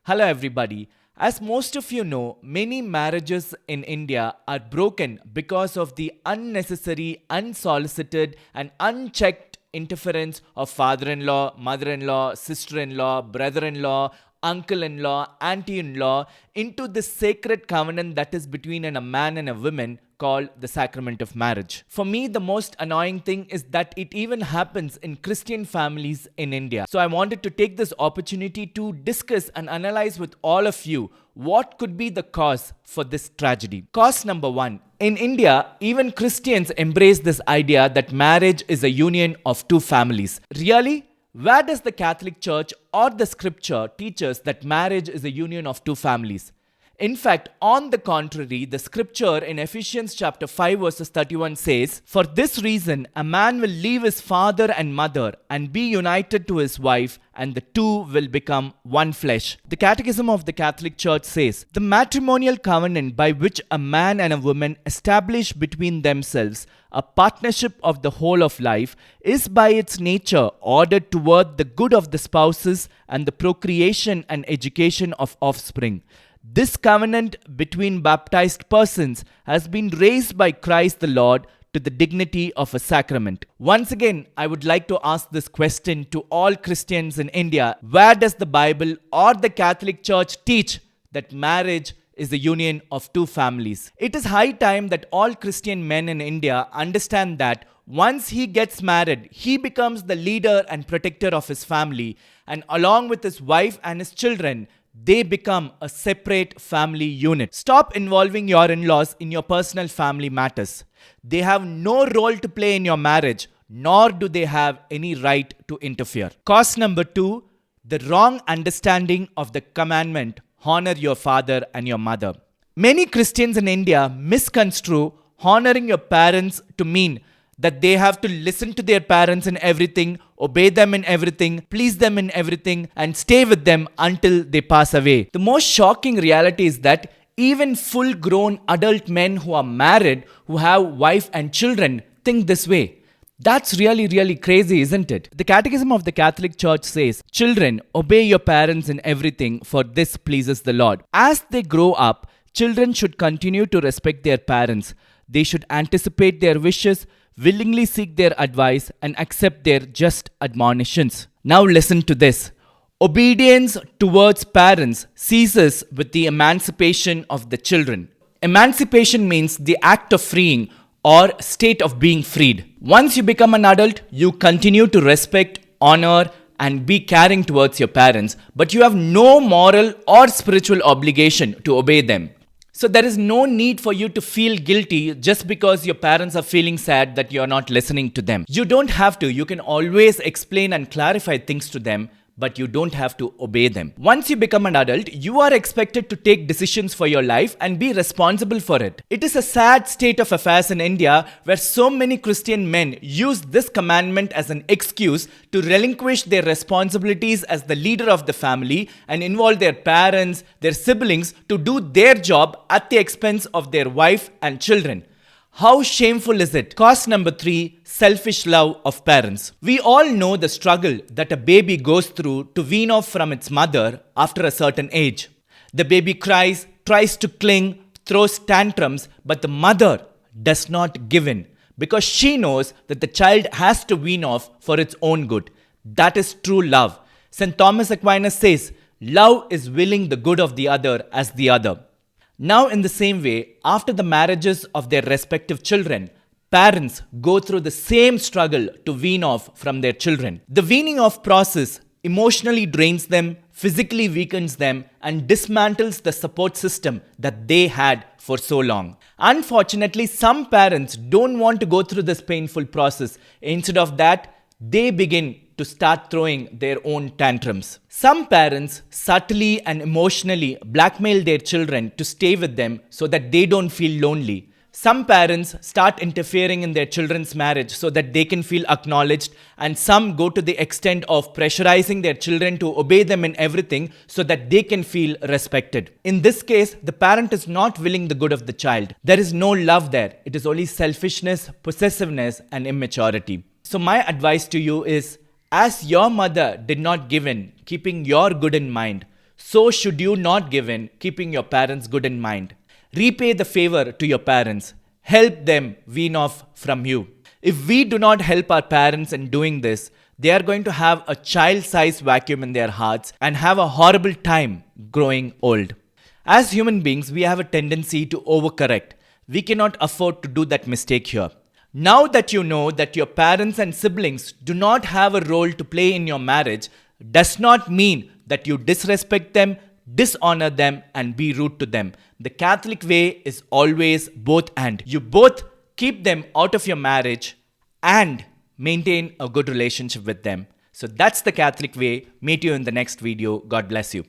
Hello, everybody. As most of you know, many marriages in India are broken because of the unnecessary, unsolicited, and unchecked interference of father in law, mother in law, sister in law, brother in law, uncle in law, auntie in law into the sacred covenant that is between a man and a woman called the sacrament of marriage. For me, the most annoying thing is that it even happens in Christian families in India. So I wanted to take this opportunity to discuss and analyze with all of you what could be the cause for this tragedy. Cause number one. In India, even Christians embrace this idea that marriage is a union of two families. Really? Where does the Catholic Church or the scripture teach us that marriage is a union of two families? In fact, on the contrary, the scripture in Ephesians chapter 5 verses 31 says, "For this reason, a man will leave his father and mother and be united to his wife, and the two will become one flesh." The Catechism of the Catholic Church says, "The matrimonial covenant by which a man and a woman establish between themselves a partnership of the whole of life is by its nature ordered toward the good of the spouses and the procreation and education of offspring. This covenant between baptized persons has been raised by Christ the Lord to the dignity of a sacrament." Once again, I would like to ask this question to all Christians in India. Where does the Bible or the Catholic Church teach that marriage is the union of two families? It is high time that all Christian men in India understand that once he gets married, he becomes the leader and protector of his family, and along with his wife and his children, they become a separate family unit. Stop involving your in-laws in your personal family matters. They have no role to play in your marriage, nor do they have any right to interfere. Cause number two, the wrong understanding of the commandment, honor your father and your mother. Many Christians in India misconstrue honoring your parents to mean that they have to listen to their parents in everything, obey them in everything, please them in everything, and stay with them until they pass away. The most shocking reality is that even full-grown adult men who are married, who have wife and children, think this way. That's really crazy, isn't it? The Catechism of the Catholic Church says, "Children, obey your parents in everything, for this pleases the Lord." As they grow up, children should continue to respect their parents. They should anticipate their wishes, willingly seek their advice, and accept their just admonitions. Now listen to this. Obedience towards parents ceases with the emancipation of the children. Emancipation means the act of freeing or state of being freed. Once you become an adult, you continue to respect, honor, and be caring towards your parents, but you have no moral or spiritual obligation to obey them. So there is no need for you to feel guilty just because your parents are feeling sad that you're not listening to them. You don't have to. You can always explain and clarify things to them, but you don't have to obey them. Once you become an adult, you are expected to take decisions for your life and be responsible for it. It is a sad state of affairs in India where so many Christian men use this commandment as an excuse to relinquish their responsibilities as the leader of the family and involve their parents, their siblings to do their job at the expense of their wife and children. How shameful is it? Cause number three, selfish love of parents. We all know the struggle that a baby goes through to wean off from its mother after a certain age. The baby cries, tries to cling, throws tantrums, but the mother does not give in because she knows that the child has to wean off for its own good. That is true love. St. Thomas Aquinas says, "Love is willing the good of the other as the other." Now, in the same way, after the marriages of their respective children, parents go through the same struggle to wean off from their children. The weaning off process emotionally drains them, physically weakens them, and dismantles the support system that they had for so long. Unfortunately, some parents don't want to go through this painful process. Instead of that, they begin to start throwing their own tantrums. Some parents subtly and emotionally blackmail their children to stay with them so that they don't feel lonely. Some parents start interfering in their children's marriage so that they can feel acknowledged, and some go to the extent of pressurizing their children to obey them in everything so that they can feel respected. In this case, the parent is not willing the good of the child. There is no love there. It is only selfishness, possessiveness, and immaturity. So my advice to you is, as your mother did not give in, keeping your good in mind, So should you not give in, keeping your parents good in mind. Repay the favor to your parents. Help them wean off from you. If we do not help our parents in doing this, they are going to have a child-sized vacuum in their hearts and have a horrible time growing old. As human beings, we have a tendency to overcorrect. We cannot afford to do that mistake here. Now that you know that your parents and siblings do not have a role to play in your marriage, does not mean that you disrespect them, dishonor them, and be rude to them. The Catholic way is always both and. You both keep them out of your marriage and maintain a good relationship with them. So that's the Catholic way. Meet you in the next video. God bless you.